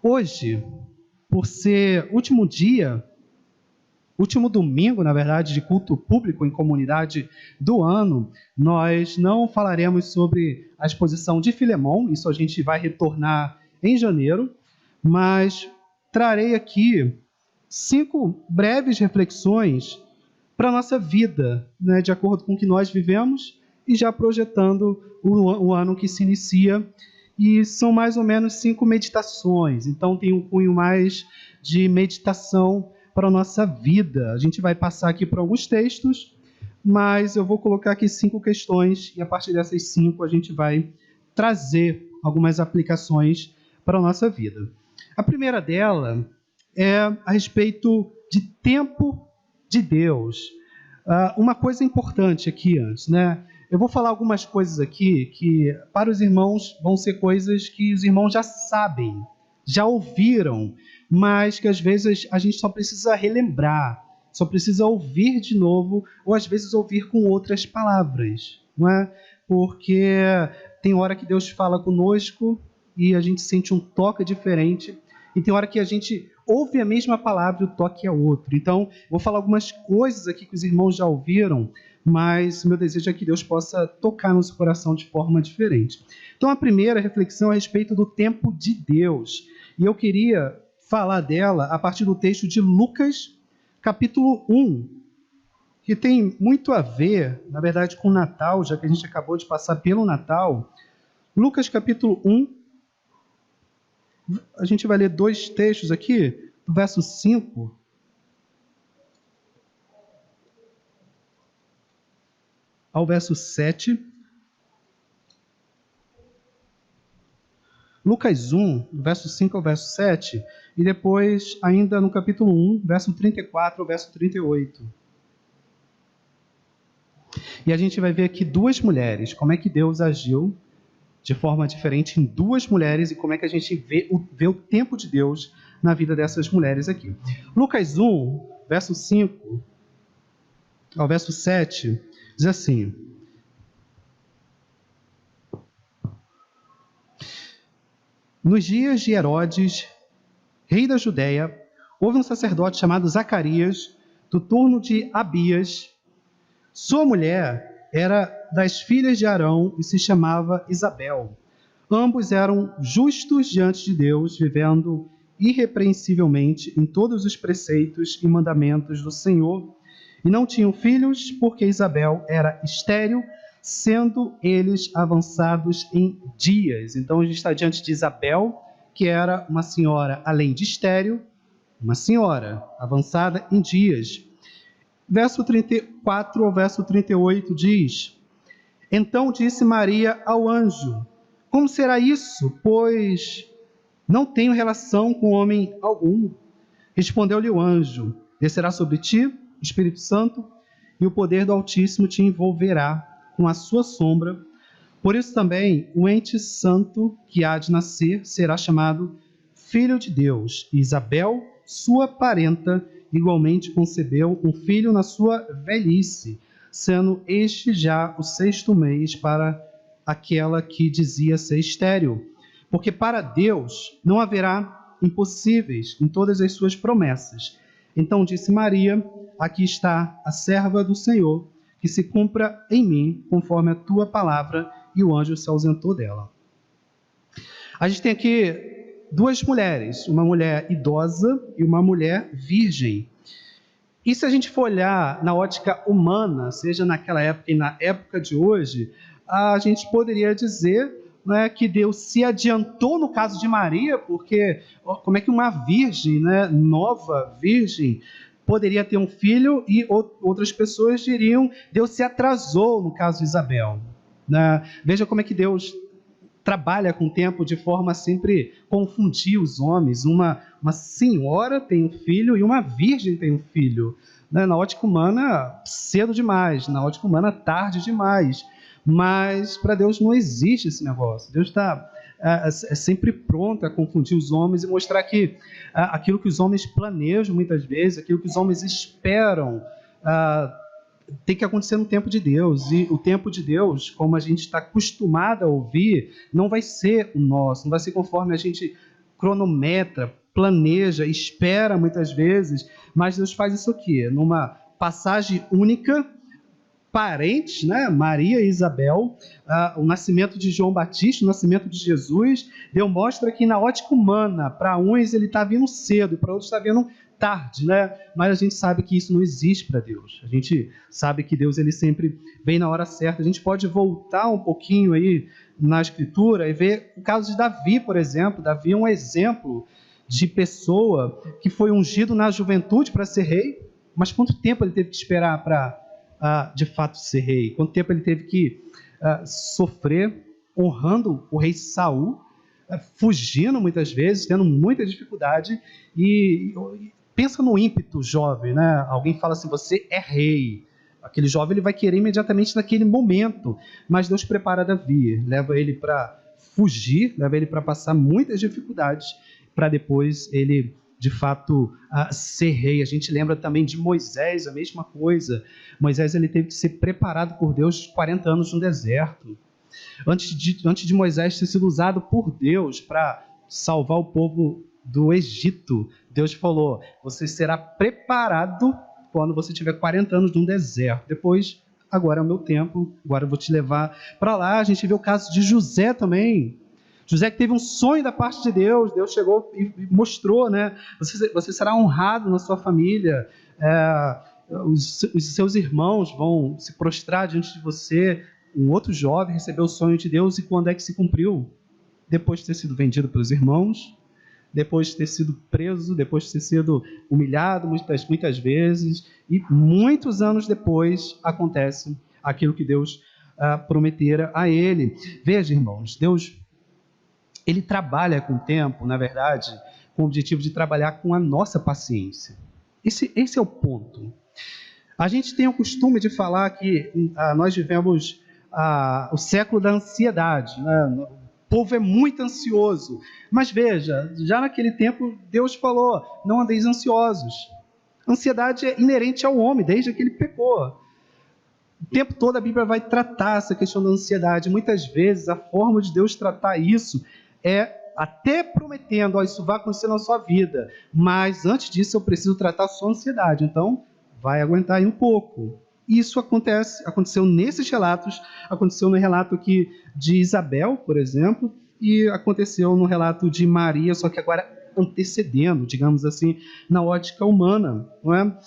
Hoje, por ser último domingo, na verdade, de culto público em comunidade do ano, nós não falaremos sobre a exposição de Filemão, isso a gente vai retornar em janeiro, mas trarei aqui 5 breves reflexões para a nossa vida, né, de acordo com o que nós vivemos e já projetando o ano que se inicia. E são mais ou menos 5 meditações, então tem um cunho mais de meditação para a nossa vida. A gente vai passar aqui por alguns textos, mas eu vou colocar aqui 5 questões e a partir dessas 5 a gente vai trazer algumas aplicações para a nossa vida. A primeira dela é a respeito de tempo de Deus. Uma coisa importante aqui antes, né? Eu vou falar algumas coisas aqui que para os irmãos vão ser coisas que os irmãos já sabem, já ouviram, mas que às vezes a gente só precisa relembrar, só precisa ouvir de novo, ou às vezes ouvir com outras palavras, não é? Porque tem hora que Deus fala conosco e a gente sente um toque diferente, e tem hora que a gente ouve a mesma palavra e o toque é outro. Então, vou falar algumas coisas aqui que os irmãos já ouviram, mas meu desejo é que Deus possa tocar no seu coração de forma diferente. Então, a primeira reflexão é a respeito do tempo de Deus. E eu queria falar dela a partir do texto de Lucas, capítulo 1, que tem muito a ver, na verdade, com o Natal, já que a gente acabou de passar pelo Natal. Lucas, capítulo 1, a gente vai ler 2 textos aqui, do verso 5 ao verso 7. Lucas 1, do verso 5 ao verso 7, e depois ainda no capítulo 1, verso 34 ao verso 38. E a gente vai ver aqui 2 mulheres, como é que Deus agiu de forma diferente em 2 mulheres e como é que a gente vê o tempo de Deus na vida dessas mulheres aqui. Lucas 1, verso 5 ao verso 7, diz assim: Nos dias de Herodes, rei da Judéia, houve um sacerdote chamado Zacarias, do turno de Abias. Sua mulher era das filhas de Arão e se chamava Isabel. Ambos eram justos diante de Deus, vivendo irrepreensivelmente em todos os preceitos e mandamentos do Senhor, e não tinham filhos, porque Isabel era estéril, sendo eles avançados em dias. Então a gente está diante de Isabel, que era uma senhora, além de estéril, uma senhora avançada em dias. Verso 34 ao verso 38 diz: Então disse Maria ao anjo: Como será isso, pois não tenho relação com homem algum? Respondeu-lhe o anjo: Descerá sobre ti o Espírito Santo, e o poder do Altíssimo te envolverá com a sua sombra. Por isso também o ente santo que há de nascer será chamado Filho de Deus. E Isabel, sua parenta, igualmente concebeu um filho na sua velhice, sendo este já o 6º mês para aquela que dizia ser estéril. Porque para Deus não haverá impossíveis em todas as suas promessas. Então disse Maria: Aqui está a serva do Senhor, que se cumpra em mim conforme a tua palavra. E o anjo se ausentou dela. A gente tem aqui 2 mulheres, uma mulher idosa e uma mulher virgem. E se a gente for olhar na ótica humana, seja naquela época e na época de hoje, a gente poderia dizer, né, que Deus se adiantou no caso de Maria, porque como é que uma virgem, né, nova virgem, poderia ter um filho, e outras pessoas diriam, Deus se atrasou no caso de Isabel. Né? Veja como é que Deus trabalha com o tempo de forma a sempre confundir os homens. Uma senhora tem um filho e uma virgem tem um filho. Né? Na ótica humana, cedo demais. Na ótica humana, tarde demais. Mas para Deus não existe esse negócio. Deus está sempre pronto a confundir os homens e mostrar que aquilo que os homens planejam muitas vezes, aquilo que os homens esperam, tem que acontecer no tempo de Deus. E o tempo de Deus, como a gente está acostumado a ouvir, não vai ser o nosso, não vai ser conforme a gente cronometra, planeja, espera muitas vezes, mas Deus faz isso aqui, numa passagem única. Parentes, né? Maria e Isabel, o nascimento de João Batista, o nascimento de Jesus, Deus mostra que na ótica humana, para uns ele está vindo cedo, para outros está vindo tarde, né? Mas a gente sabe que isso não existe para Deus. A gente sabe que Deus ele sempre vem na hora certa. A gente pode voltar um pouquinho aí na Escritura e ver o caso de Davi, por exemplo. Davi é um exemplo de pessoa que foi ungido na juventude para ser rei, mas quanto tempo ele teve que esperar para de fato ser rei? Quanto tempo ele teve que sofrer honrando o rei Saul, fugindo muitas vezes, tendo muita dificuldade. E pensa no ímpeto jovem, né? Alguém fala assim, você é rei. Aquele jovem ele vai querer imediatamente naquele momento, mas Deus prepara Davi, leva ele para fugir, leva ele para passar muitas dificuldades, para depois ele de fato ser rei. A gente lembra também de Moisés, a mesma coisa. Moisés ele teve que ser preparado por Deus 40 anos no deserto. Antes de Moisés ter sido usado por Deus para salvar o povo do Egito, Deus falou, você será preparado quando você tiver 40 anos no deserto. Depois, agora é o meu tempo, agora eu vou te levar para lá. A gente vê o caso de José também. José que teve um sonho da parte de Deus, Deus chegou e mostrou, né? Você será honrado na sua família, os seus irmãos vão se prostrar diante de você. Um outro jovem recebeu o sonho de Deus, e quando é que se cumpriu? Depois de ter sido vendido pelos irmãos, depois de ter sido preso, depois de ter sido humilhado muitas vezes, e muitos anos depois acontece aquilo que Deus prometera a ele. Veja, irmãos, Deus ele trabalha com o tempo, na verdade, com o objetivo de trabalhar com a nossa paciência. Esse é o ponto. A gente tem o costume de falar que nós vivemos o século da ansiedade, né? O povo é muito ansioso. Mas veja, já naquele tempo Deus falou, não andeis ansiosos. Ansiedade é inerente ao homem, desde que ele pecou. O tempo todo a Bíblia vai tratar essa questão da ansiedade. Muitas vezes a forma de Deus tratar isso é até prometendo, isso vai acontecer na sua vida, mas antes disso eu preciso tratar a sua ansiedade, então vai aguentar aí um pouco. Isso aconteceu nesses relatos, aconteceu no relato aqui de Isabel, por exemplo, e aconteceu no relato de Maria, só que agora antecedendo, digamos assim, na ótica humana, não é?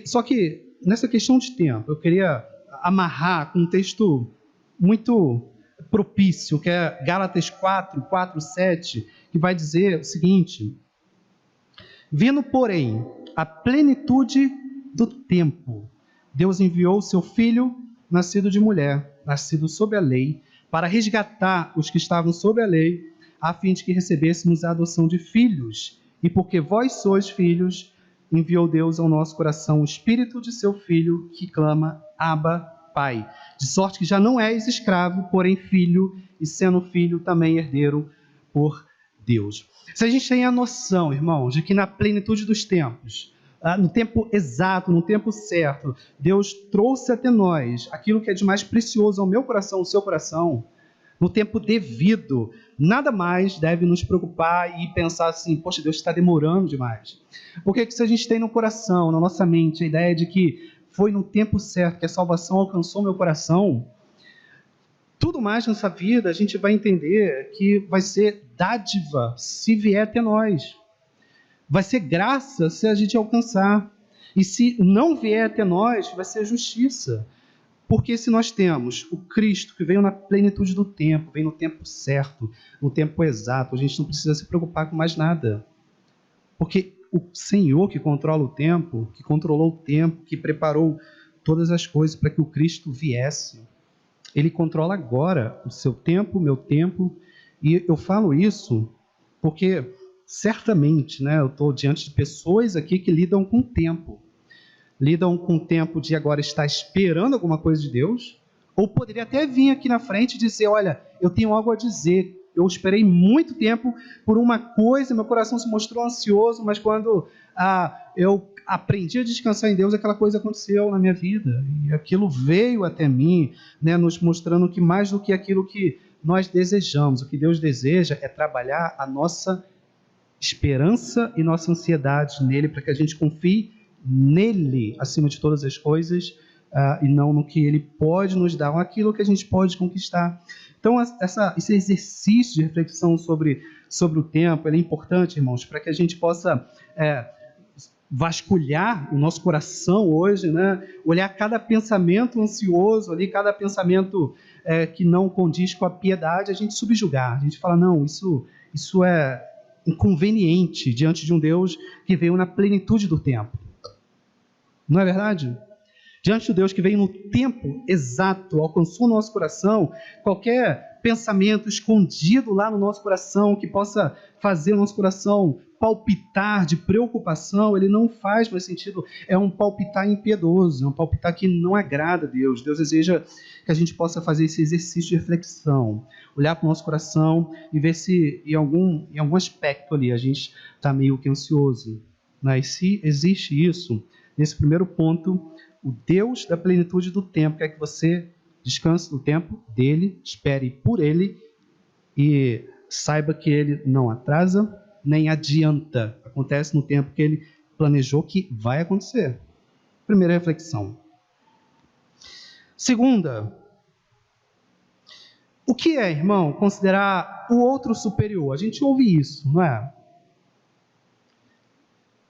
Só que nessa questão de tempo, eu queria amarrar com um texto muito propício, que é Gálatas 4:7, que vai dizer o seguinte: vindo, porém, a plenitude do tempo, Deus enviou o seu Filho, nascido de mulher, nascido sob a lei, para resgatar os que estavam sob a lei, a fim de que recebêssemos a adoção de filhos. E porque vós sois filhos, enviou Deus ao nosso coração o Espírito de seu Filho, que clama, Abba, Pai. De sorte que já não és escravo, porém filho, e sendo filho também herdeiro por Deus. Se a gente tem a noção, irmãos, de que na plenitude dos tempos, no tempo exato, no tempo certo, Deus trouxe até nós aquilo que é de mais precioso ao meu coração, ao seu coração, no tempo devido, nada mais deve nos preocupar e pensar assim, poxa, Deus está demorando demais. Porque se a gente tem no coração, na nossa mente, a ideia de que foi no tempo certo que a salvação alcançou meu coração, tudo mais nessa vida a gente vai entender que vai ser dádiva se vier até nós. Vai ser graça se a gente alcançar. E se não vier até nós, vai ser justiça. Porque se nós temos o Cristo que veio na plenitude do tempo, veio no tempo certo, no tempo exato, a gente não precisa se preocupar com mais nada. Porque o Senhor que controla o tempo, que controlou o tempo, que preparou todas as coisas para que o Cristo viesse, Ele controla agora o seu tempo, o meu tempo. E eu falo isso porque certamente, né, eu estou diante de pessoas aqui que lidam com o tempo. Lidam com o tempo de agora estar esperando alguma coisa de Deus, ou poderia até vir aqui na frente e dizer, olha, eu tenho algo a dizer, eu esperei muito tempo por uma coisa, meu coração se mostrou ansioso, mas quando eu aprendi a descansar em Deus, aquela coisa aconteceu na minha vida, e aquilo veio até mim, né, nos mostrando que mais do que aquilo que nós desejamos, o que Deus deseja é trabalhar a nossa esperança e nossa ansiedade nele, para que a gente confie nele acima de todas as coisas, e não no que ele pode nos dar, ou aquilo que a gente pode conquistar. Então, esse exercício de reflexão sobre o tempo, ele é importante, irmãos, para que a gente possa vasculhar o nosso coração hoje, né? Olhar cada pensamento ansioso ali, cada pensamento que não condiz com a piedade, a gente subjugar, a gente fala, não, isso é inconveniente diante de um Deus que veio na plenitude do tempo. Não é verdade? Diante do Deus que veio no tempo exato, alcançou o nosso coração, qualquer pensamento escondido lá no nosso coração, que possa fazer o nosso coração palpitar de preocupação, ele não faz mais sentido, é um palpitar impiedoso, é um palpitar que não agrada a Deus. Deus deseja que a gente possa fazer esse exercício de reflexão, olhar para o nosso coração e ver se em algum aspecto ali a gente está meio que ansioso. Né? E se existe isso, nesse primeiro ponto, o Deus da plenitude do tempo quer que você descanse no tempo dele, espere por ele e saiba que ele não atrasa nem adianta. Acontece no tempo que ele planejou que vai acontecer. Primeira reflexão. Segunda, o que é, irmão, considerar o outro superior? A gente ouve isso, não é?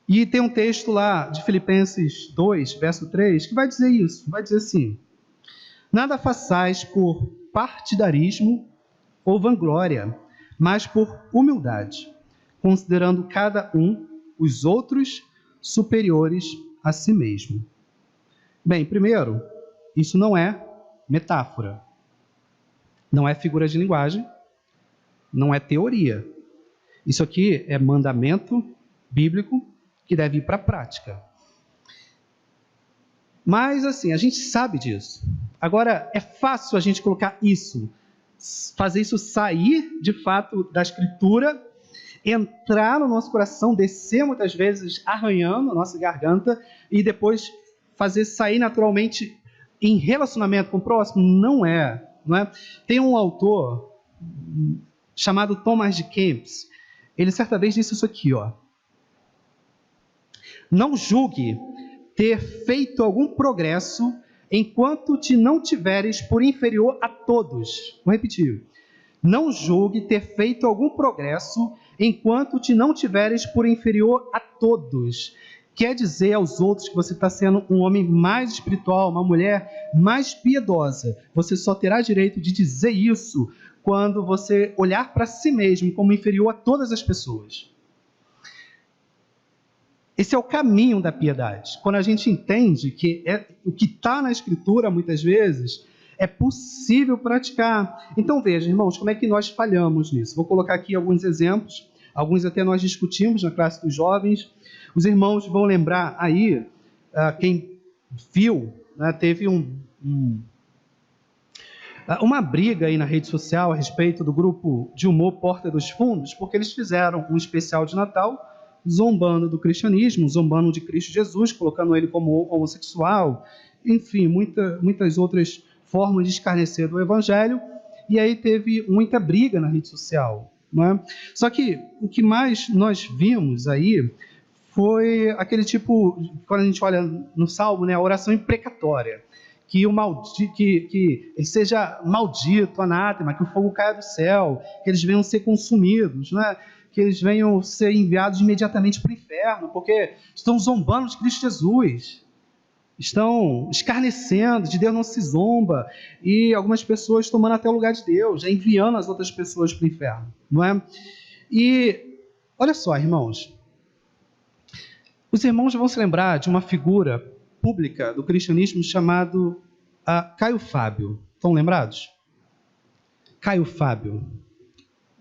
E tem um texto lá de Filipenses 2, verso 3, que vai dizer isso. Vai dizer assim: nada façais por partidarismo ou vanglória, mas por humildade, considerando cada um os outros superiores a si mesmo. Bem, primeiro, isso não é metáfora, não é figura de linguagem, não é teoria. Isso aqui é mandamento bíblico que deve ir para a prática. Mas, assim, a gente sabe disso. Agora, é fácil a gente colocar isso, fazer isso sair, de fato, da Escritura, entrar no nosso coração, descer muitas vezes arranhando a nossa garganta e depois fazer sair naturalmente em relacionamento com o próximo? Não é. Tem um autor chamado Thomas de Kempis. Ele certa vez disse isso aqui, ó: não julgue ter feito algum progresso enquanto te não tiveres por inferior a todos. Vou repetir. Não julgue ter feito algum progresso enquanto te não tiveres por inferior a todos. Quer dizer aos outros que você está sendo um homem mais espiritual, uma mulher mais piedosa. Você só terá direito de dizer isso quando você olhar para si mesmo como inferior a todas as pessoas. Esse é o caminho da piedade. Quando a gente entende que o que está na Escritura, muitas vezes, é possível praticar. Então veja, irmãos, como é que nós falhamos nisso? Vou colocar aqui alguns exemplos, alguns até nós discutimos na classe dos jovens. Os irmãos vão lembrar aí, quem viu, né, teve uma briga aí na rede social a respeito do grupo de humor Porta dos Fundos, porque eles fizeram um especial de Natal zombando do cristianismo, zombando de Cristo Jesus, colocando ele como homossexual, enfim, muitas outras formas de escarnecer do evangelho, e aí teve muita briga na rede social. Não é? Só que o que mais nós vimos aí foi aquele tipo, quando a gente olha no Salmo, né, a oração imprecatória, que ele seja maldito, anátema, que o fogo caia do céu, que eles venham ser consumidos, né? Que eles venham ser enviados imediatamente para o inferno, porque estão zombando de Cristo Jesus, estão escarnecendo, de Deus não se zomba, e algumas pessoas tomando até o lugar de Deus, enviando as outras pessoas para o inferno, não é? E olha só, irmãos, os irmãos vão se lembrar de uma figura pública do cristianismo chamado Caio Fábio. Estão lembrados? Caio Fábio,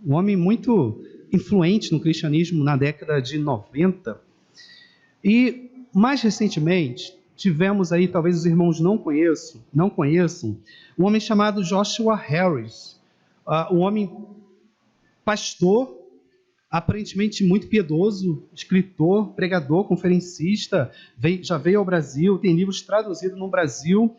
um homem muito influente no cristianismo na década de 90. E, mais recentemente, tivemos aí, talvez os irmãos não conheçam, um homem chamado Joshua Harris, um homem pastor, aparentemente muito piedoso, escritor, pregador, conferencista, já veio ao Brasil, tem livros traduzidos no Brasil,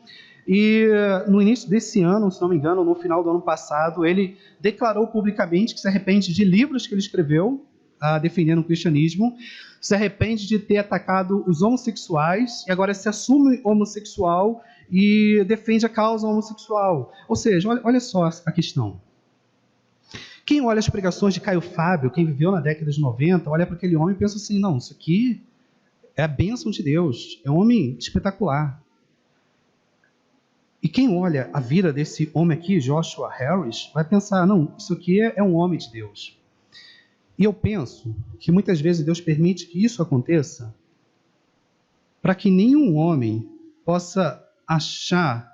e no início desse ano, se não me engano, no final do ano passado, ele declarou publicamente que se arrepende de livros que ele escreveu, a defender no cristianismo, se arrepende de ter atacado os homossexuais e agora se assume homossexual e defende a causa homossexual. Ou seja, olha só a questão. Quem olha as pregações de Caio Fábio, quem viveu na década de 90, olha para aquele homem e pensa assim, não, isso aqui é a bênção de Deus, é um homem espetacular. E quem olha a vida desse homem aqui, Joshua Harris, vai pensar, não, isso aqui é um homem de Deus. E eu penso que muitas vezes Deus permite que isso aconteça para que nenhum homem possa achar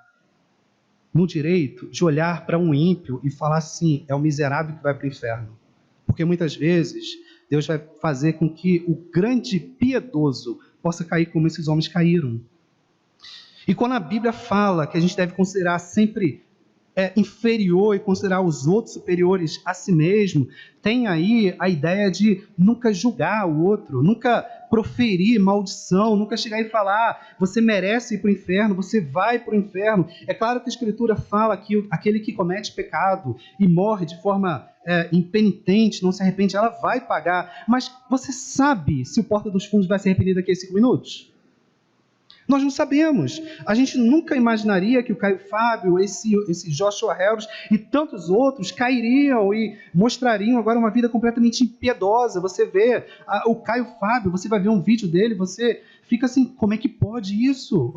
no direito de olhar para um ímpio e falar assim, é o miserável que vai para o inferno. Porque muitas vezes Deus vai fazer com que o grande piedoso possa cair como esses homens caíram. E quando a Bíblia fala que a gente deve considerar sempre inferior e considerar os outros superiores a si mesmo, tem aí a ideia de nunca julgar o outro, nunca proferir maldição, nunca chegar e falar, você merece ir para o inferno, você vai para o inferno. É claro que a Escritura fala que aquele que comete pecado e morre de forma impenitente, não se arrepende, ela vai pagar. Mas você sabe se o Porta dos Fundos vai se arrepender daqui a 5 minutos? Nós não sabemos. A gente nunca imaginaria que o Caio Fábio, esse Joshua Harris e tantos outros cairiam e mostrariam agora uma vida completamente impiedosa. Você vê o Caio Fábio, você vai ver um vídeo dele, você fica assim, como é que pode isso?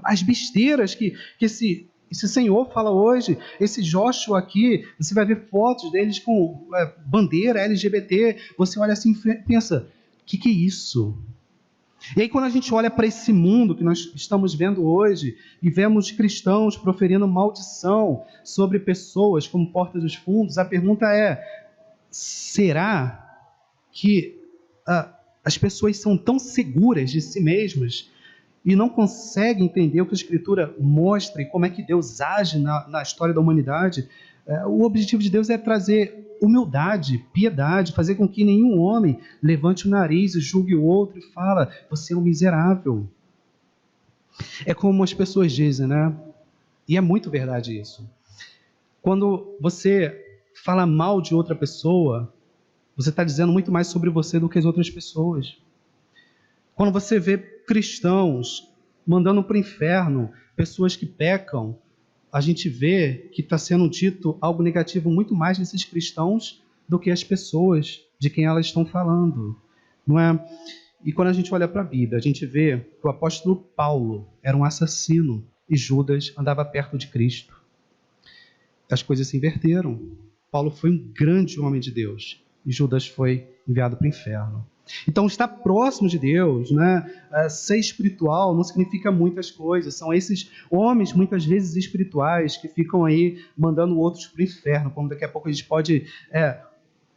As besteiras que esse senhor fala hoje, esse Joshua aqui, você vai ver fotos deles com bandeira LGBT, você olha assim e pensa, o que é isso? E aí quando a gente olha para esse mundo que nós estamos vendo hoje e vemos cristãos proferindo maldição sobre pessoas como Porta dos Fundos, a pergunta é, será que as pessoas são tão seguras de si mesmas e não conseguem entender o que a Escritura mostra e como é que Deus age na história da humanidade? O objetivo de Deus é trazer humildade, piedade, fazer com que nenhum homem levante o nariz e julgue o outro e fala, você é um miserável. É como as pessoas dizem, né? E é muito verdade isso. Quando você fala mal de outra pessoa, você está dizendo muito mais sobre você do que as outras pessoas. Quando você vê cristãos mandando para o inferno pessoas que pecam, a gente vê que está sendo dito algo negativo muito mais desses cristãos do que as pessoas de quem elas estão falando, não é? E quando a gente olha para a Bíblia, a gente vê que o apóstolo Paulo era um assassino e Judas andava perto de Cristo. As coisas se inverteram. Paulo foi um grande homem de Deus e Judas foi enviado para o inferno. Então, estar próximo de Deus, né? Ser espiritual não significa muitas coisas. São esses homens, muitas vezes espirituais, que ficam aí mandando outros para o inferno, como daqui a pouco a gente pode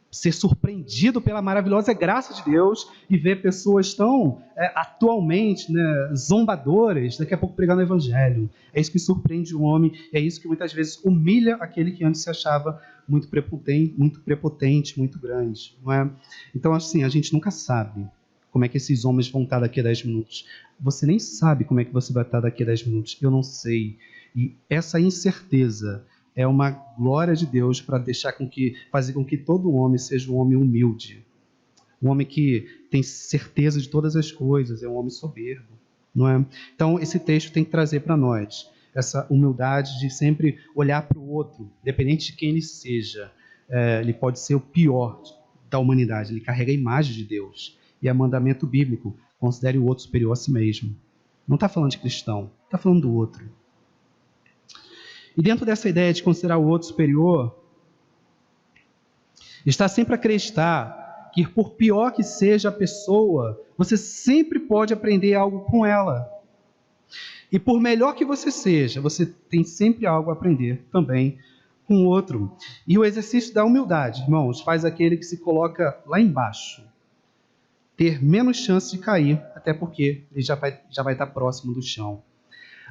ser surpreendido pela maravilhosa graça de Deus e ver pessoas tão atualmente, né, zombadoras, daqui a pouco pregando o evangelho. É isso que surpreende o homem, é isso que muitas vezes humilha aquele que antes se achava muito prepotente, muito grande, não é? Então, assim, a gente nunca sabe como é que esses homens vão estar daqui a 10 minutos. Você nem sabe como é que você vai estar daqui a 10 minutos. Eu não sei. E essa incerteza é uma glória de Deus para fazer com que todo homem seja um homem humilde. Um homem que tem certeza de todas as coisas, é um homem soberbo, não é? Então, esse texto tem que trazer para nós essa humildade de sempre olhar para o outro, independente de quem ele seja. Ele pode ser o pior da humanidade, ele carrega a imagem de Deus. E é mandamento bíblico, considere o outro superior a si mesmo. Não está falando de cristão, está falando do outro. E dentro dessa ideia de considerar o outro superior, está sempre a acreditar que, por pior que seja a pessoa, você sempre pode aprender algo com ela. E por melhor que você seja, você tem sempre algo a aprender também com o outro. E o exercício da humildade, irmãos, faz aquele que se coloca lá embaixo ter menos chance de cair, até porque ele já vai estar próximo do chão.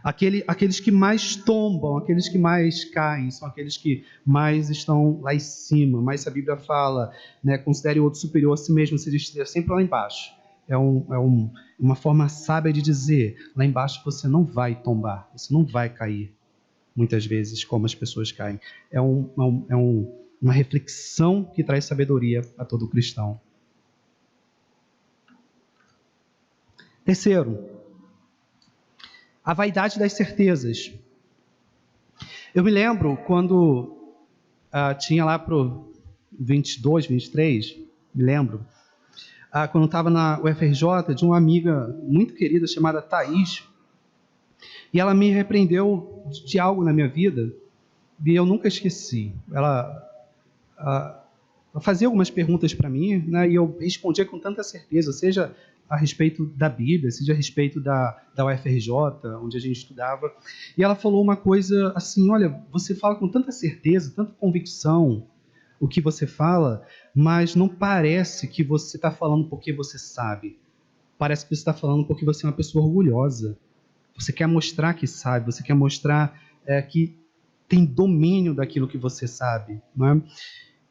Aqueles que mais tombam, aqueles que mais caem, são aqueles que mais estão lá em cima. Mas se a Bíblia fala, né, considere o outro superior a si mesmo, você esteja sempre lá embaixo. É uma forma sábia de dizer, lá embaixo você não vai tombar, você não vai cair, muitas vezes, como as pessoas caem. É uma reflexão que traz sabedoria a todo cristão. Terceiro, a vaidade das certezas. Eu me lembro quando tinha lá pro 22, 23, me lembro, quando eu estava na UFRJ, de uma amiga muito querida chamada Thaís, e ela me repreendeu de algo na minha vida, e eu nunca esqueci. Ela fazia algumas perguntas para mim, né, e eu respondia com tanta certeza, seja a respeito da Bíblia, seja a respeito da UFRJ, onde a gente estudava. E ela falou uma coisa assim: olha, você fala com tanta certeza, tanta convicção o que você fala, mas não parece que você está falando porque você sabe. Parece que você está falando porque você é uma pessoa orgulhosa. Você quer mostrar que sabe, você quer mostrar que tem domínio daquilo que você sabe, não é?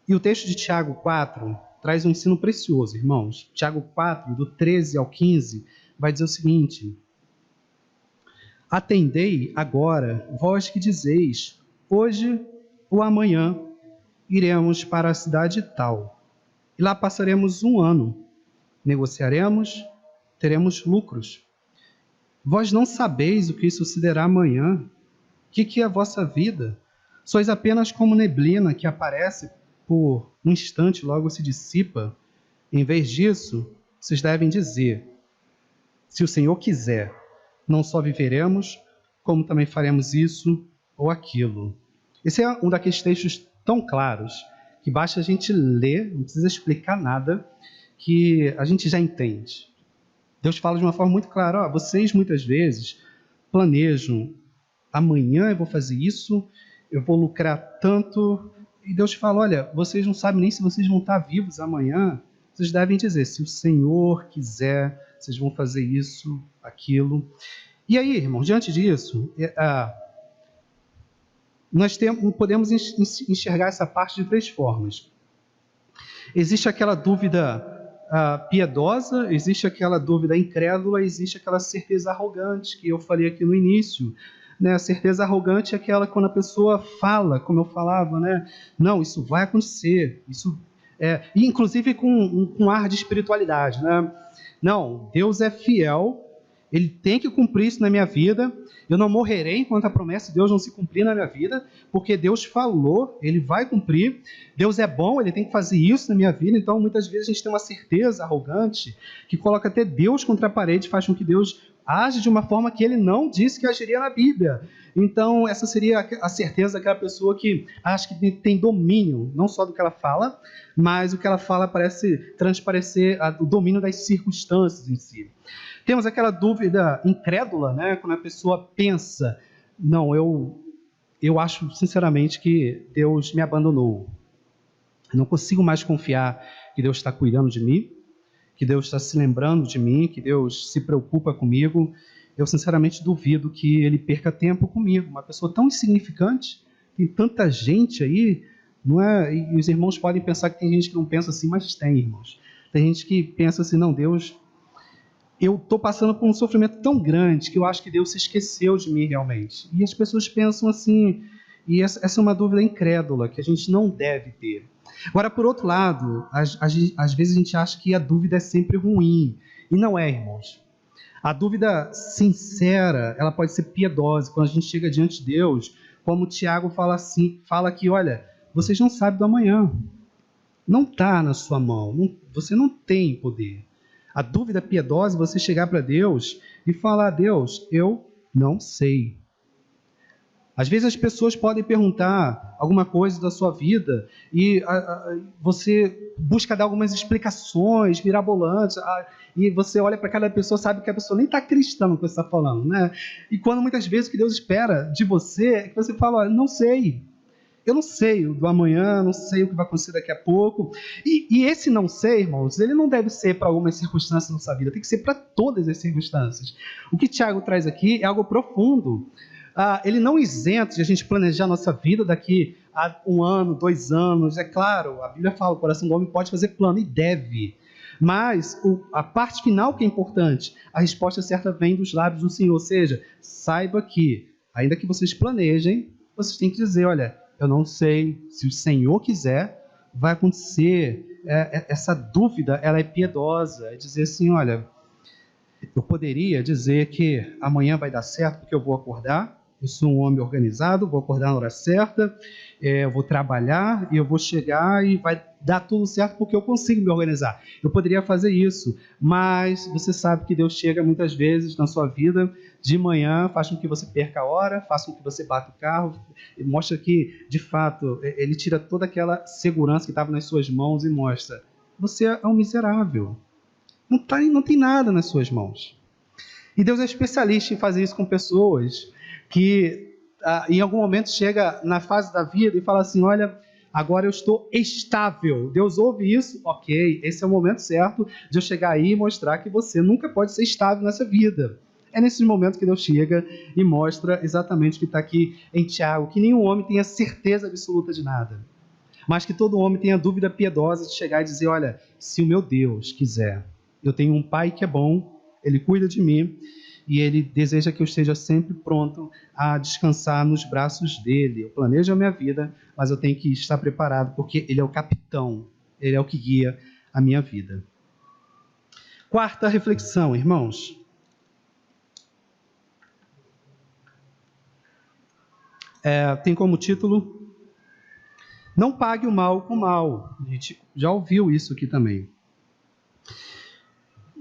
E o texto de Tiago 4 traz um ensino precioso, irmãos. Tiago 4, do 13 ao 15, vai dizer o seguinte: atendei agora, vós que dizeis, hoje ou amanhã iremos para a cidade tal, e lá passaremos um ano, negociaremos, teremos lucros. Vós não sabeis o que sucederá amanhã? O que é a vossa vida? Sois apenas como neblina que aparece por um instante e logo se dissipa. Em vez disso, vocês devem dizer: se o Senhor quiser, não só viveremos, como também faremos isso ou aquilo. Esse é um daqueles textos tão claros que basta a gente ler, não precisa explicar nada, que a gente já entende. Deus fala de uma forma muito clara: vocês muitas vezes planejam, amanhã eu vou fazer isso, eu vou lucrar tanto. E Deus fala: olha, vocês não sabem nem se vocês vão estar vivos amanhã. Vocês devem dizer: se o Senhor quiser, vocês vão fazer isso, aquilo. E aí, irmãos, diante disso, nós podemos enxergar essa parte de três formas. Existe aquela dúvida piedosa, existe aquela dúvida incrédula, existe aquela certeza arrogante que eu falei aqui no início. Né? A certeza arrogante é aquela quando a pessoa fala, como eu falava, né? Não, isso vai acontecer, isso e inclusive com um ar de espiritualidade, né? Não, Deus é fiel, Ele tem que cumprir isso na minha vida. Eu não morrerei enquanto a promessa de Deus não se cumprir na minha vida, porque Deus falou, Ele vai cumprir. Deus é bom, Ele tem que fazer isso na minha vida. Então, muitas vezes a gente tem uma certeza arrogante que coloca até Deus contra a parede, faz com que Deus age de uma forma que Ele não disse que agiria na Bíblia. Então, essa seria a certeza daquela pessoa que acha que tem domínio, não só do que ela fala, mas o que ela fala parece transparecer o domínio das circunstâncias em si. Temos aquela dúvida incrédula, né? Quando a pessoa pensa: não, eu acho sinceramente que Deus me abandonou. Eu não consigo mais confiar que Deus está cuidando de mim, que Deus está se lembrando de mim, que Deus se preocupa comigo. Eu sinceramente duvido que Ele perca tempo comigo. Uma pessoa tão insignificante, tem tanta gente aí, não é? E os irmãos podem pensar que tem gente que não pensa assim, mas tem, irmãos. Tem gente que pensa assim: não, Deus, eu estou passando por um sofrimento tão grande que eu acho que Deus se esqueceu de mim realmente. E as pessoas pensam assim, e essa é uma dúvida incrédula que a gente não deve ter. Agora, por outro lado, às vezes a gente acha que a dúvida é sempre ruim, e não é, irmãos. A dúvida sincera, ela pode ser piedosa. Quando a gente chega diante de Deus, como o Tiago fala assim, fala que, olha, vocês não sabem do amanhã. Não está na sua mão, você não tem poder. A dúvida piedosa é você chegar para Deus e falar: Deus, eu não sei. Às vezes as pessoas podem perguntar alguma coisa da sua vida e você busca dar algumas explicações mirabolantes, e você olha para aquela pessoa, sabe que a pessoa nem está cristã no que você está falando, né? E quando muitas vezes o que Deus espera de você é que você fala: olha, não sei. Eu não sei o do amanhã, não sei o que vai acontecer daqui a pouco. E esse não sei, irmãos, ele não deve ser para algumas circunstâncias na sua vida, tem que ser para todas as circunstâncias. O que Tiago traz aqui é algo profundo. Ele não isenta de a gente planejar a nossa vida daqui a 1 ano, 2 anos. É claro, a Bíblia fala: o coração do homem pode fazer plano, e deve. Mas a parte final que é importante, a resposta certa vem dos lábios do Senhor. Ou seja, saiba que, ainda que vocês planejem, vocês têm que dizer: olha, eu não sei, se o Senhor quiser, vai acontecer. Essa dúvida, ela é piedosa, é dizer assim: olha, Eu poderia dizer que amanhã vai dar certo porque eu vou acordar, eu sou um homem organizado, vou acordar na hora certa, eu vou trabalhar e eu vou chegar e vai dar tudo certo porque eu consigo me organizar. Eu poderia fazer isso, mas você sabe que Deus chega muitas vezes na sua vida de manhã, faz com que você perca a hora, faz com que você bata o carro, mostra que, de fato, Ele tira toda aquela segurança que estava nas suas mãos e mostra, você é um miserável. Não tem nada nas suas mãos. E Deus é especialista em fazer isso com pessoas que em algum momento chega na fase da vida e fala assim, olha, agora eu estou estável. Deus ouve isso, ok, esse é o momento certo de eu chegar aí e mostrar que você nunca pode ser estável nessa vida. É nesses momentos que Deus chega e mostra exatamente o que está aqui em Tiago, que nenhum homem tenha certeza absoluta de nada, mas que todo homem tenha dúvida piedosa de chegar e dizer, olha, se o meu Deus quiser, eu tenho um pai que é bom, ele cuida de mim e ele deseja que eu esteja sempre pronto a descansar nos braços dele. Eu planejo a minha vida, mas eu tenho que estar preparado porque ele é o capitão, ele é o que guia a minha vida. Quarta reflexão, irmãos. Tem como título, não pague o mal com o mal. A gente já ouviu isso aqui também.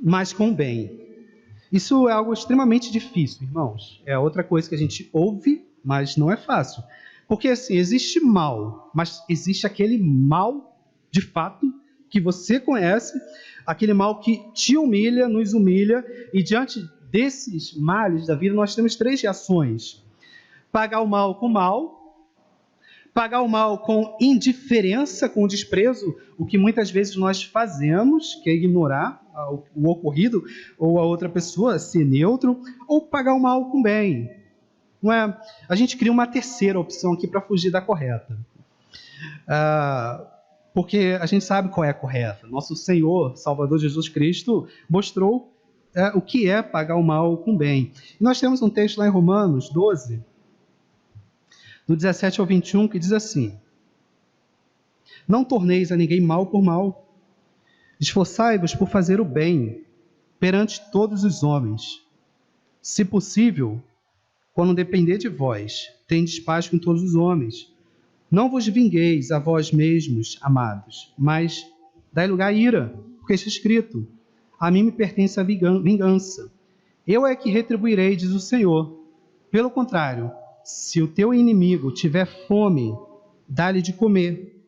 Mas com o bem. Isso é algo extremamente difícil, irmãos. É outra coisa que a gente ouve, mas não é fácil. Porque assim, existe mal, mas existe aquele mal, de fato, que você conhece, aquele mal que te humilha, nos humilha, e diante desses males da vida, nós temos 3 reações. Pagar o mal com mal, pagar o mal com indiferença, com desprezo, o que muitas vezes nós fazemos, que é ignorar o ocorrido, ou a outra pessoa, ser neutro, ou pagar o mal com bem. Não é? A gente cria uma terceira opção aqui para fugir da correta. Porque a gente sabe qual é a correta. Nosso Senhor, Salvador Jesus Cristo, mostrou o que é pagar o mal com bem. E nós temos um texto lá em Romanos 12, do 17 ao 21, que diz assim, não torneis a ninguém mal por mal, esforçai-vos por fazer o bem perante todos os homens. Se possível, quando depender de vós, tendes paz com todos os homens. Não vos vingueis a vós mesmos, amados, mas dai lugar à ira, porque está escrito, a mim me pertence a vingança. Eu é que retribuirei, diz o Senhor. Pelo contrário, se o teu inimigo tiver fome, dá-lhe de comer.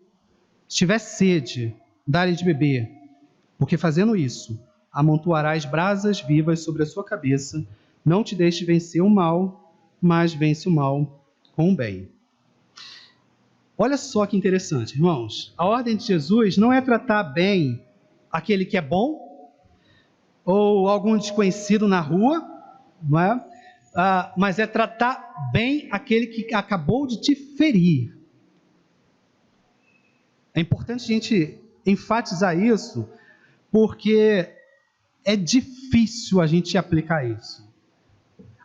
Se tiver sede, dá-lhe de beber. Porque fazendo isso, amontoarás brasas vivas sobre a sua cabeça. Não te deixes vencer o mal, mas vence o mal com o bem. Olha só que interessante, irmãos. A ordem de Jesus não é tratar bem aquele que é bom, ou algum desconhecido na rua, não é? Mas é tratar bem aquele que acabou de te ferir. É importante a gente enfatizar isso, porque é difícil a gente aplicar isso.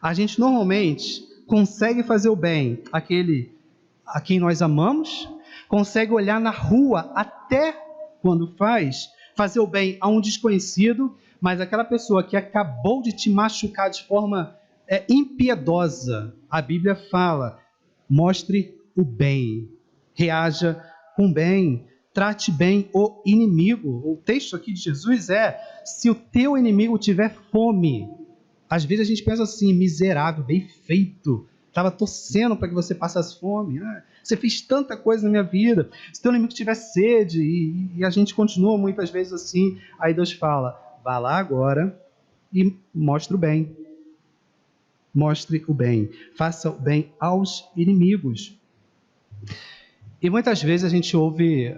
A gente normalmente consegue fazer o bem àquele a quem nós amamos, consegue olhar na rua até quando fazer o bem a um desconhecido, mas aquela pessoa que acabou de te machucar de forma impiedosa, a Bíblia fala, mostre o bem, reaja com bem, trate bem o inimigo. O texto aqui de Jesus é, se o teu inimigo tiver fome, às vezes a gente pensa assim, miserável, bem feito, estava torcendo para que você passasse fome, você fez tanta coisa na minha vida, se teu inimigo tiver sede, e a gente continua muitas vezes assim, aí Deus fala, vá lá agora e mostre o bem. Mostre o bem, faça o bem aos inimigos. E muitas vezes a gente ouve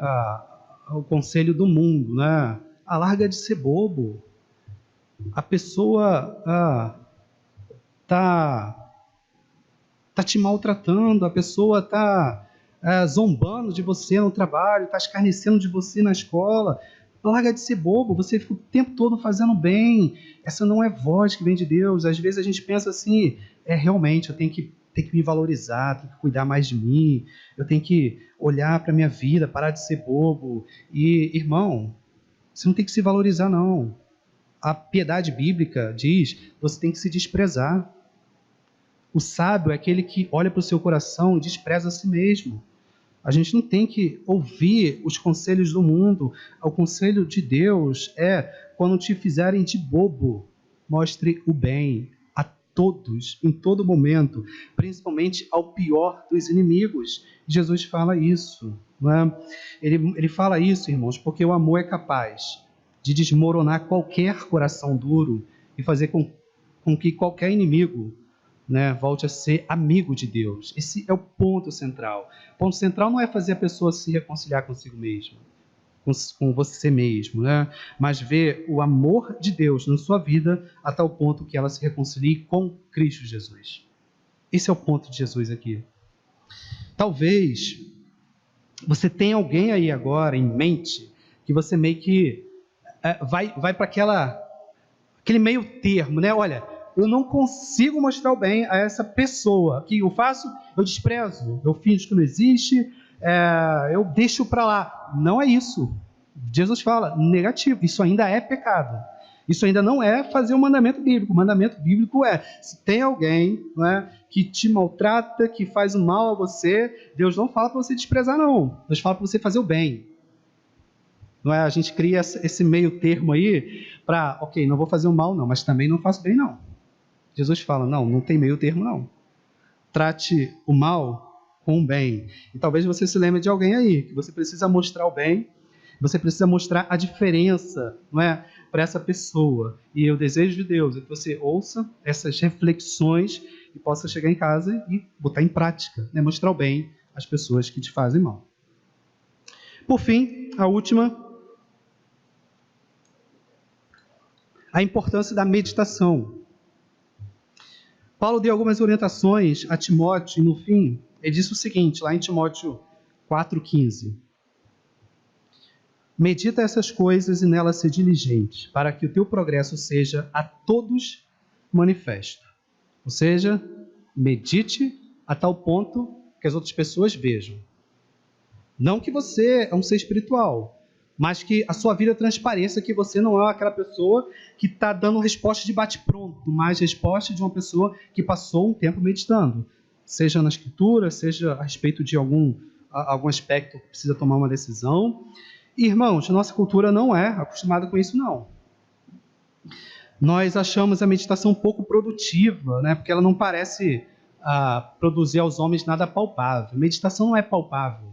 o conselho do mundo, né? Larga de ser bobo. A pessoa tá te maltratando, a pessoa tá zombando de você no trabalho, tá escarnecendo de você na escola. Larga de ser bobo, você fica o tempo todo fazendo bem. Essa não é voz que vem de Deus. Às vezes a gente pensa assim, realmente, eu tenho que me valorizar, tenho que cuidar mais de mim, eu tenho que olhar para a minha vida, parar de ser bobo. E, irmão, você não tem que se valorizar, não. A piedade bíblica diz que você tem que se desprezar. O sábio é aquele que olha para o seu coração e despreza a si mesmo. A gente não tem que ouvir os conselhos do mundo. O conselho de Deus é: quando te fizerem de bobo, mostre o bem a todos, em todo momento, principalmente ao pior dos inimigos. Jesus fala isso, não é? Ele fala isso, irmãos, porque o amor é capaz de desmoronar qualquer coração duro e fazer com que qualquer inimigo, né, volte a ser amigo de Deus. Esse é o ponto central. O ponto central não é fazer a pessoa se reconciliar consigo mesma, com você mesmo, né? Mas ver o amor de Deus na sua vida a tal ponto que ela se reconcilie com Cristo Jesus. Esse é o ponto de Jesus aqui. Talvez você tenha alguém aí agora em mente que você meio que vai para aquele meio termo, né? Olha, eu não consigo mostrar o bem a essa pessoa. O que eu faço? Eu desprezo, eu finjo que não existe, eu deixo para lá. Não é isso. Jesus fala, negativo, isso ainda é pecado. Isso ainda não é fazer o mandamento bíblico. O mandamento bíblico é: se tem alguém, não é, que te maltrata, que faz o mal a você, Deus não fala para você desprezar, não. Deus fala para você fazer o bem. Não é? A gente cria esse meio termo aí para, ok, não vou fazer o mal não, mas também não faço bem não. Jesus fala, não tem meio termo não. Trate o mal com o bem. E talvez você se lembre de alguém aí, que você precisa mostrar o bem, você precisa mostrar a diferença, não é, para essa pessoa. E o desejo de Deus é que você ouça essas reflexões e possa chegar em casa e botar em prática, né? Mostrar o bem às pessoas que te fazem mal. Por fim, a última, a importância da meditação. Paulo deu algumas orientações a Timóteo e no fim ele disse o seguinte, lá em Timóteo 4,15: medita essas coisas e nelas ser diligente, para que o teu progresso seja a todos manifesto. Ou seja, medite a tal ponto que as outras pessoas vejam. Não que você é um ser espiritual, mas que a sua vida transpareça que você não é aquela pessoa que está dando resposta de bate-pronto, mas resposta de uma pessoa que passou um tempo meditando, seja na escritura, seja a respeito de algum aspecto que precisa tomar uma decisão. E, irmãos, nossa cultura não é acostumada com isso, não. Nós achamos a meditação pouco produtiva, né? Porque ela não parece produzir aos homens nada palpável. Meditação não é palpável.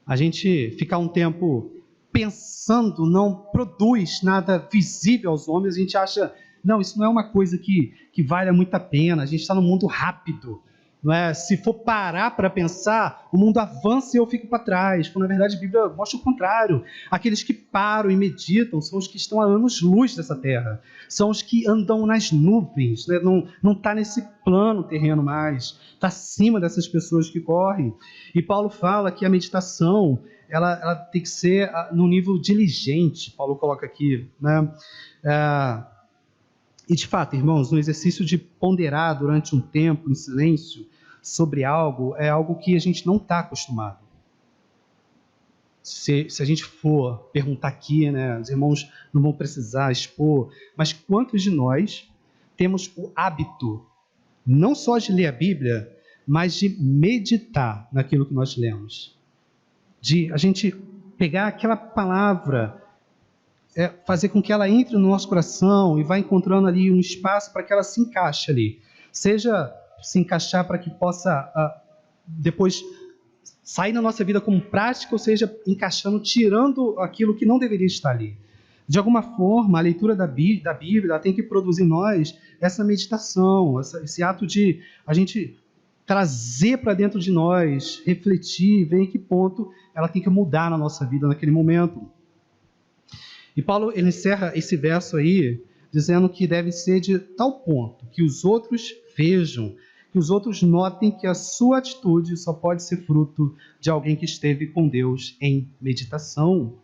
A gente ficar um tempo pensando não produz nada visível aos homens. A gente acha, não, isso não é uma coisa que vale muito a pena. A gente está num mundo rápido, não é? Se for parar para pensar, o mundo avança e eu fico para trás. Quando, na verdade, a Bíblia mostra o contrário. Aqueles que param e meditam são os que estão a anos-luz dessa terra. São os que andam nas nuvens, né? Não está nesse plano terreno mais. Está acima dessas pessoas que correm. E Paulo fala que a meditação ela tem que ser no nível diligente. Paulo coloca aqui, né? E de fato, irmãos, no exercício de ponderar durante um tempo em silêncio sobre algo, é algo que a gente não está acostumado. Se a gente for perguntar aqui, né, os irmãos não vão precisar expor, mas quantos de nós temos o hábito, não só de ler a Bíblia, mas de meditar naquilo que nós lemos? De a gente pegar aquela palavra, fazer com que ela entre no nosso coração e vá encontrando ali um espaço para que ela se encaixe ali. Seja se encaixar para que possa depois sair na nossa vida como prática, ou seja, encaixando, tirando aquilo que não deveria estar ali. De alguma forma, a leitura da Bíblia ela tem que produzir em nós essa meditação, esse ato de a gente trazer para dentro de nós, refletir, ver em que ponto ela tem que mudar na nossa vida naquele momento. E Paulo ele encerra esse verso aí dizendo que deve ser de tal ponto que os outros vejam, que os outros notem que a sua atitude só pode ser fruto de alguém que esteve com Deus em meditação.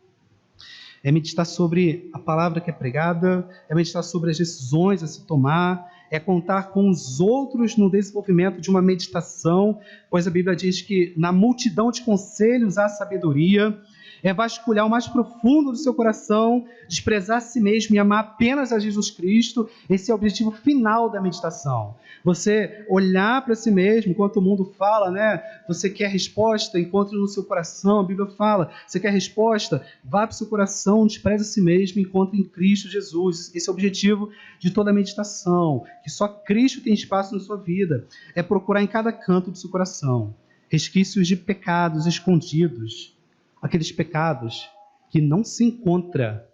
É meditar sobre a palavra que é pregada, é meditar sobre as decisões a se tomar, é contar com os outros no desenvolvimento de uma meditação, pois a Bíblia diz que na multidão de conselhos há sabedoria. É vasculhar o mais profundo do seu coração, desprezar a si mesmo e amar apenas a Jesus Cristo. Esse é o objetivo final da meditação. Você olhar para si mesmo, enquanto o mundo fala, né? Você quer resposta, encontre no seu coração. A Bíblia fala, você quer resposta? Vá para o seu coração, despreze a si mesmo e encontre em Cristo Jesus. Esse é o objetivo de toda a meditação, que só Cristo tem espaço na sua vida. É procurar em cada canto do seu coração resquícios de pecados escondidos, aqueles pecados que não se encontra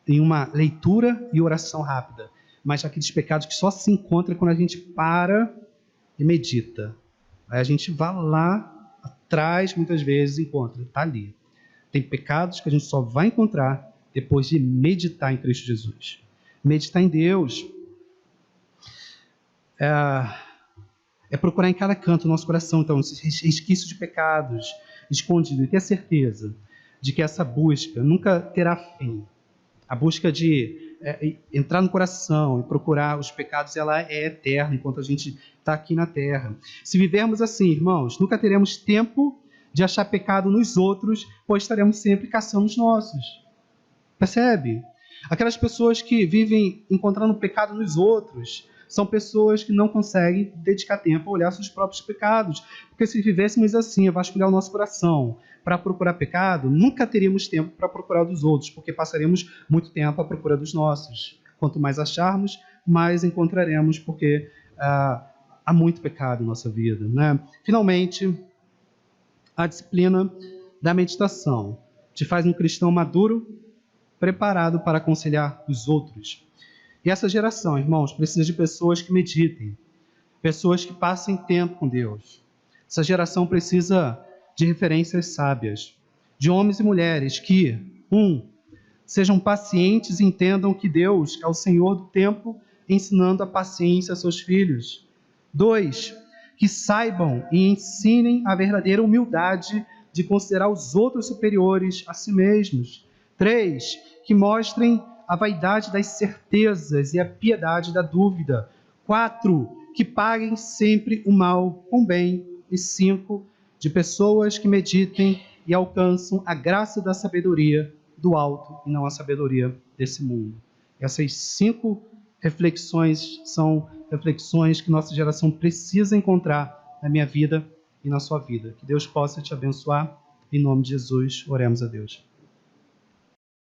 em uma leitura e oração rápida, mas aqueles pecados que só se encontra quando a gente para e medita. Aí a gente vai lá atrás, muitas vezes encontra, está ali. Tem pecados que a gente só vai encontrar depois de meditar em Cristo Jesus. Meditar em Deus é procurar em cada canto do nosso coração, então, esses resquícios de pecados escondidos, e ter a certeza de que essa busca nunca terá fim. A busca de entrar no coração e procurar os pecados, ela é eterna enquanto a gente está aqui na terra. Se vivermos assim, irmãos, nunca teremos tempo de achar pecado nos outros, pois estaremos sempre caçando os nossos. Percebe? Aquelas pessoas que vivem encontrando pecado nos outros são pessoas que não conseguem dedicar tempo a olhar seus próprios pecados. Porque se vivêssemos assim, a vasculhar o nosso coração para procurar pecado, nunca teríamos tempo para procurar dos outros, porque passaremos muito tempo à procura dos nossos. Quanto mais acharmos, mais encontraremos, porque há muito pecado em nossa vida, né? Finalmente, a disciplina da meditação te faz um cristão maduro, preparado para aconselhar os outros. E essa geração, irmãos, precisa de pessoas que meditem, pessoas que passem tempo com Deus. Essa geração precisa de referências sábias, de homens e mulheres que, sejam pacientes e entendam que Deus é o Senhor do tempo, ensinando a paciência a seus filhos. 2, que saibam e ensinem a verdadeira humildade de considerar os outros superiores a si mesmos. 3, que mostrem a vaidade das certezas e a piedade da dúvida. 4, que paguem sempre o mal com o bem. E 5, de pessoas que meditem e alcançam a graça da sabedoria do alto e não a sabedoria desse mundo. Essas 5 reflexões são reflexões que nossa geração precisa encontrar na minha vida e na sua vida. Que Deus possa te abençoar. Em nome de Jesus, oremos a Deus.